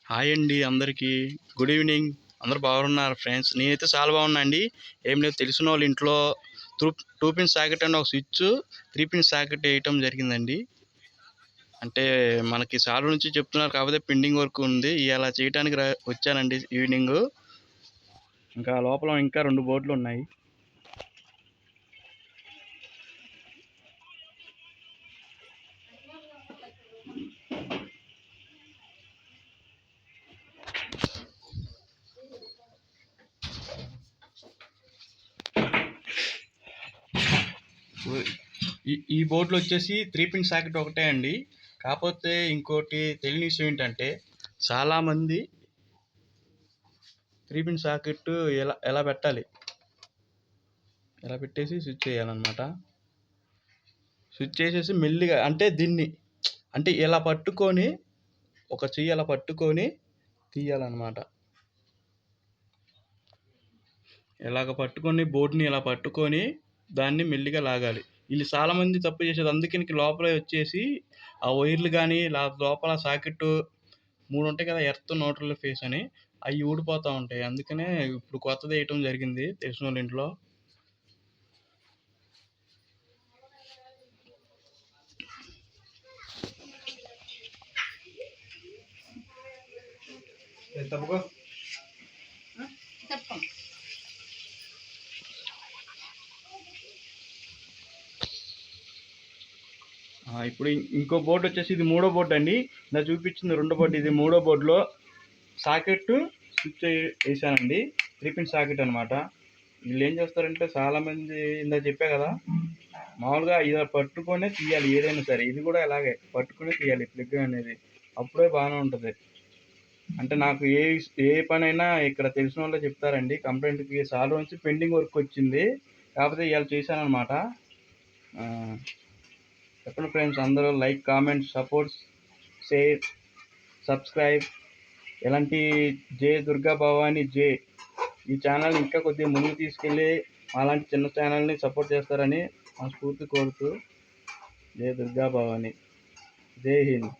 Hi అండి అందరికీ. Good evening. అందరూ బాగున్నారు ఫ్రెండ్స్. నేనైతే చాలా బాగున్నా అండి. ఏం లేదు, తెలిసిన వాళ్ళ ఇంట్లో టూ పిన్ సాకెట్ అండ్ ఒక స్విచ్ 3 పిన్ సాకెట్ వేయటం జరిగిందండి. అంటే మనకి చాలా నుంచి చెప్తున్నారు, కాకపోతే పెండింగ్ వర్క్ ఉంది. ఇలా చేయడానికి వచ్చానండి ఈవినింగ్. ఇంకా లోపల ఇంకా 2 బోర్డులు ఉన్నాయి. ఈ బోర్డులో వచ్చేసి 3 పిన్ సాకెట్ ఒకటే అండి. కాకపోతే ఇంకోటి తెలియని విషయం ఏంటంటే, చాలామంది 3 పిన్ సాకెట్ ఎలా పెట్టాలి, ఎలా పెట్టేసి స్విచ్ చేయాలన్నమాట. స్విచ్ చేసేసి మెల్లిగా అంటే దీన్ని అంటే ఇలా పట్టుకొని ఒక చెయ్యి అలా పట్టుకొని తీయాలన్నమాట. ఇలాగ పట్టుకొని బోర్డుని ఇలా పట్టుకొని దాన్ని మెల్లిగా లాగాలి. వీళ్ళు చాలామంది తప్పు చేసేది అందుకని లోపల వచ్చేసి ఆ వైర్లు కానీ లోపల సాకెట్ 3 ఉంటాయి కదా, ఎర్త్, న్యూట్రల్, ఫేస్ అని, అవి ఊడిపోతూ ఉంటాయి. అందుకనే ఇప్పుడు కొత్తది వేయటం జరిగింది తెలిసిన వాళ్ళ ఇంట్లో. ఇప్పుడు ఇంకో బోర్డు వచ్చేసి ఇది 3వ బోర్డు అండి. నా చూపించింది 2వ బోర్డు, ఇది 3వ బోర్డులో సాకెట్ స్విచ్ వేసానండి. 3 పిన్ సాకెట్ అనమాట. వీళ్ళు ఏం చేస్తారంటే చాలామంది ఇందా చెప్పా కదా, మామూలుగా ఇలా పట్టుకొనే తీయాలి ఏదైనా సరే. ఇది కూడా ఇలాగే పట్టుకునే తీయాలి ప్లగ్ అనేది, అప్పుడే బాగానే ఉంటుంది. అంటే నాకు ఏ పనైనా ఇక్కడ తెలిసిన వాళ్ళే చెప్తారండి. కంప్లైంట్కి చాలా నుంచి పెండింగ్ వర్క్ వచ్చింది, కాకపోతే ఇవాళ చేశానమాట. చెప్పండి ఫ్రెండ్స్, అందరూ like, comment, support, share, subscribe. ఇలాంటి జే దుర్గా భవాని జే ఈ ఛానల్ ఇంకా కొద్దిగా ముందుకు తీసుకెళ్ళి అలాంటి చిన్న ఛానల్ని సపోర్ట్ చేస్తారని మనస్ఫూర్తి కోరుతూ, జై దుర్గా భవాని, జై హింద్.